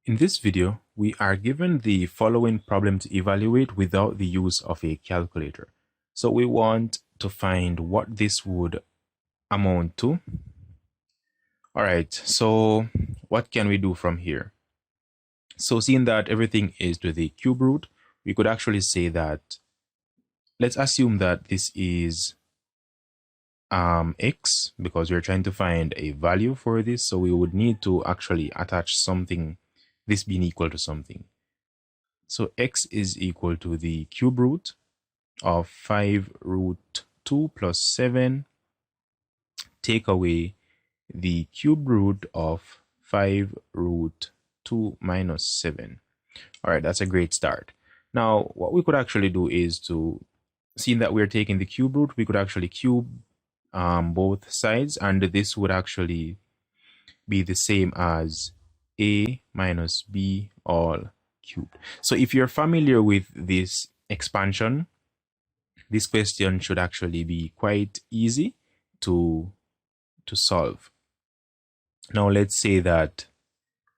In this video, we are given the following problem to evaluate without the use of a calculator. So we want to find what this would amount to. All right, so what can we do from here? So seeing that everything is to the cube root, we could actually say that, let's assume that this is x, because we're trying to find a value for this. So we would need to actually attach something, this being equal to something. So x is equal to the cube root of 5 root 2 plus 7, take away the cube root of 5 root 2 minus 7. All right, that's a great start. Now, what we could actually do is to, seeing that we're taking the cube root, we could actually cube both sides, and this would actually be the same as a minus b all cubed. So if you're familiar with this expansion, this question should actually be quite easy to solve. Now let's say that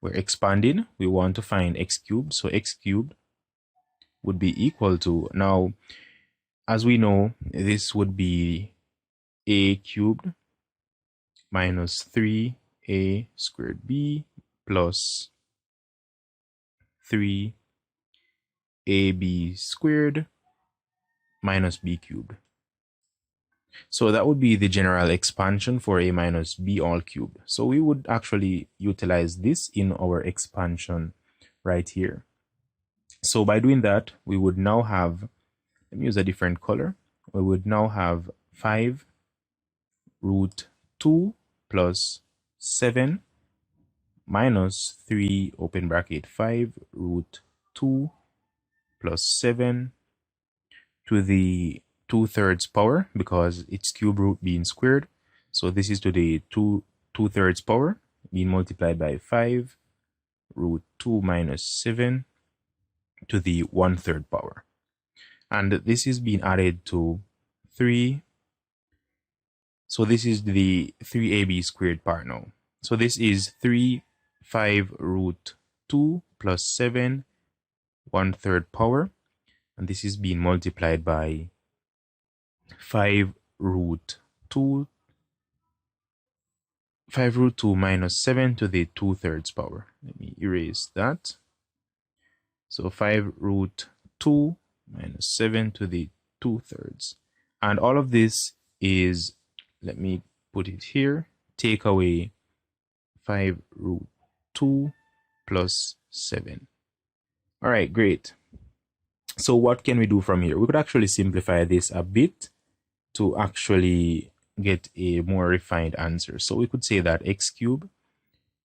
we're expanding, we want to find x cubed, so x cubed would be equal to, now as we know, this would be a cubed minus 3a squared b plus 3ab squared minus b cubed. So that would be the general expansion for a minus b all cubed. So we would actually utilize this in our expansion right here. So by doing that, we would now have, let me use a different color, we would now have 5 root 2 plus 7 minus 3 open bracket 5 root 2 plus 7 to the 2/3 power, because it's cube root being squared. So this is to the 2/3 power being multiplied by 5 root 2 minus 7 to the 1/3 power. And this is being added to 3. So this is the 3ab squared part now. So this is 5 root 2 plus 7 1/3 power. And this is being multiplied by 5 root 2 minus 7 to the 2/3 power. Let me erase that. So 5 root 2 minus 7 to the 2/3. And all of this is, let me put it here, take away 5 root 2 plus 7. All right, great. So what can we do from here? We could actually simplify this a bit to actually get a more refined answer. So we could say that x cubed,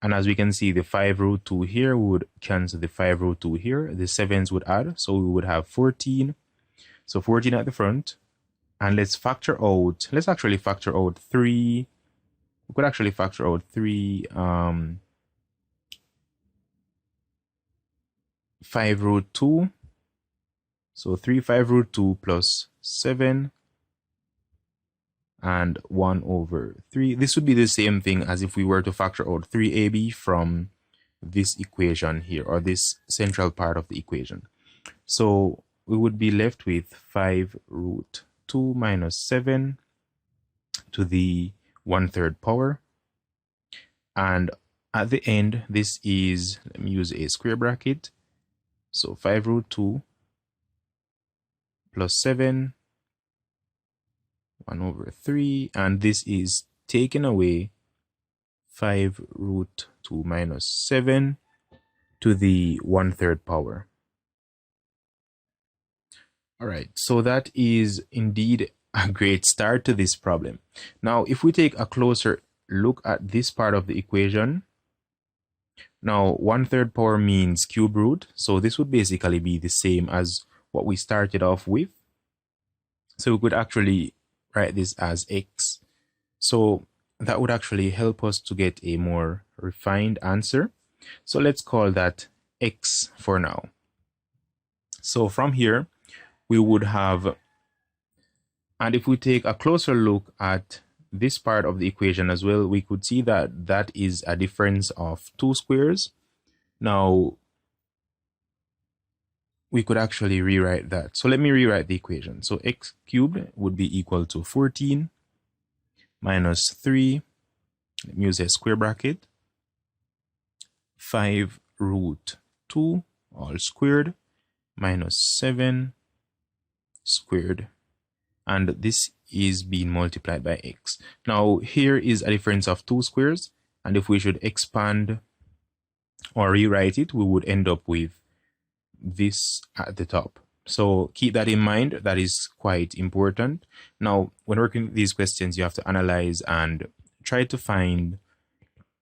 and as we can see, the 5 root 2 here would cancel the 5 root 2 here. The 7s would add, so we would have 14. So 14 at the front. And let's actually factor out 3. We could actually factor out 3 5 root 2. So 5 root 2 plus 7 and 1 over 3. This would be the same thing as if we were to factor out 3ab from this equation here, or this central part of the equation. So we would be left with 5 root 2 minus 7 to the 1/3 power. And at the end, this is, let me use a square bracket. So 5 root 2 plus 7, 1 over 3, and this is taken away 5 root 2 minus 7 to the 1/3 power. All right, so that is indeed a great start to this problem. Now, if we take a closer look at this part of the equation, now 1/3 power means cube root, so this would basically be the same as what we started off with. So we could actually write this as x. So that would actually help us to get a more refined answer. So let's call that x for now. So from here, we would have, and if we take a closer look at this part of the equation as well, we could see that that is a difference of 2 squares. Now, we could actually rewrite that. So let me rewrite the equation. So x cubed would be equal to 14 minus 3, let me use a square bracket, 5 root 2 all squared minus 7 squared, and this is being multiplied by x. Now here is a difference of 2 squares, and if we should expand or rewrite it, we would end up with this at the top. So keep that in mind. That is quite important. Now, when working with these questions, you have to analyze and try to find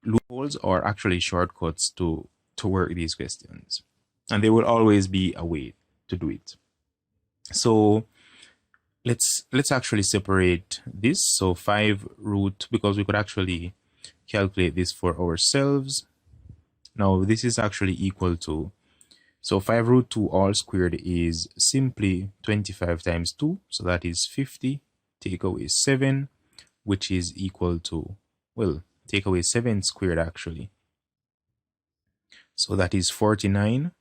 loopholes or actually shortcuts to work these questions. And there will always be a way to do it. So let's actually separate this. So 5 root, because we could actually calculate this for ourselves. Now this is actually equal to, so 5 root 2 all squared is simply 25 times 2. So that is 50. Take away 7, which is equal to, well, take away 7 squared actually. So that is 49.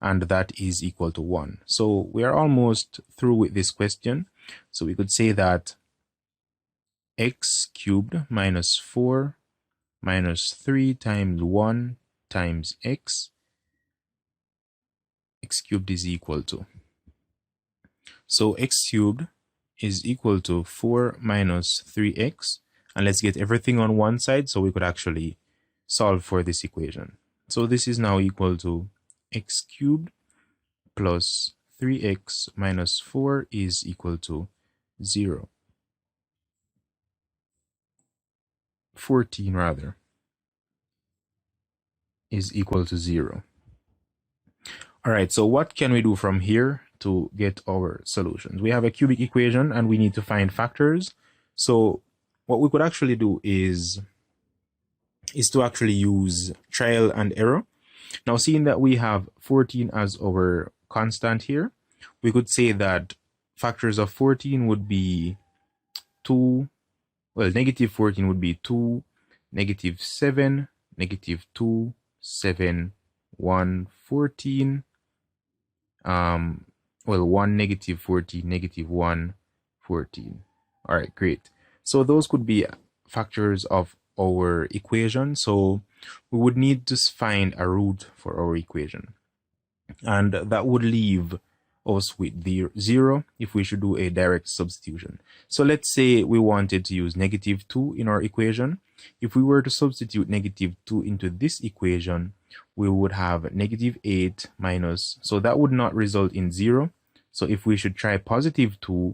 And that is equal to 1. So we are almost through with this question. So we could say that x cubed minus 4 minus 3 times 1 times x cubed is equal to. So x cubed is equal to 4 minus 3x. And let's get everything on one side so we could actually solve for this equation. So this is now equal to x cubed plus 3x minus 4 is equal to 0. 14 rather is equal to 0. All right, so what can we do from here to get our solutions? We have a cubic equation and we need to find factors. So what we could actually do is to actually use trial and error. Now, seeing that we have 14 as our constant here, we could say that factors of 14 would be 2, well, negative 14 would be 2, negative 7, negative 2, 7, 1, 14, well, 1, negative 14, negative 1, 14. All right, great. So those could be factors of our equation. So we would need to find a root for our equation. And that would leave us with the 0 if we should do a direct substitution. So let's say we wanted to use negative 2 in our equation. If we were to substitute negative 2 into this equation, we would have negative 8 minus, so that would not result in 0. So if we should try positive 2,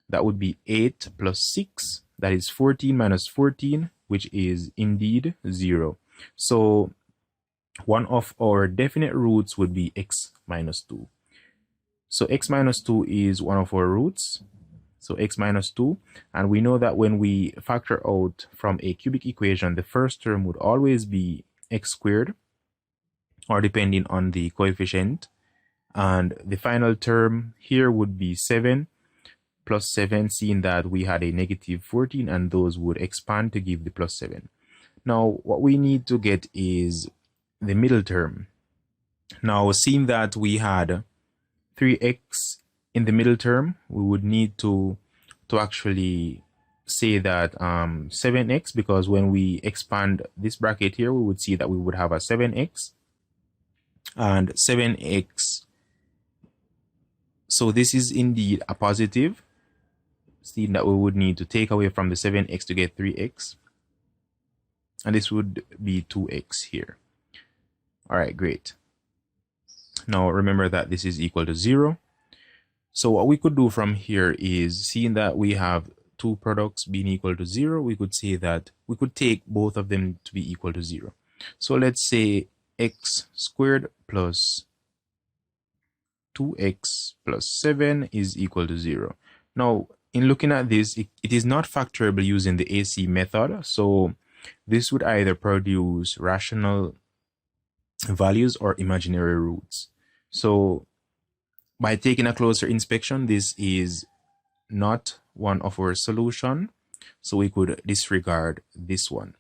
that would be 8 plus 6, that is 14 minus 14, which is indeed 0. So one of our definite roots would be x minus 2. So x minus 2 is one of our roots. So x minus 2. And we know that when we factor out from a cubic equation, the first term would always be x squared, or depending on the coefficient. And the final term here would be 7 plus 7, seeing that we had a negative 14, and those would expand to give the plus 7. Now, what we need to get is the middle term. Now, seeing that we had 3x in the middle term, we would need to actually say that 7x, because when we expand this bracket here, we would see that we would have a 7x and 7x. So this is indeed a positive, seeing that we would need to take away from the 7x to get 3x. And this would be 2x here. All right, great. Now remember that this is equal to 0. So what we could do from here is, seeing that we have two products being equal to 0, we could say that we could take both of them to be equal to 0. So let's say x squared plus 2x plus 7 is equal to 0. Now, in looking at this, it is not factorable using the AC method. So this would either produce rational values or imaginary roots. So by taking a closer inspection, this is not one of our solution. So we could disregard this one.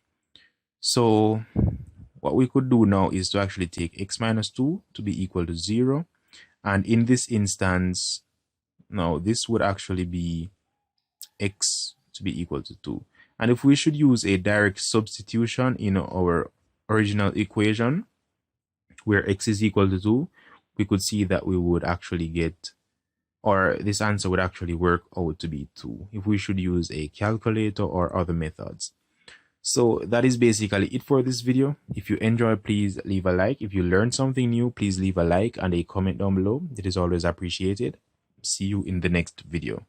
So what we could do now is to actually take x minus 2 to be equal to 0. And in this instance, now this would actually be x to be equal to 2. And if we should use a direct substitution in our original equation, where x is equal to 2, we could see that we would actually get, or this answer would actually work out to be 2 if we should use a calculator or other methods. So that is basically it for this video. If you enjoyed, please leave a like. If you learned something new, please leave a like and a comment down below. It is always appreciated. See you in the next video.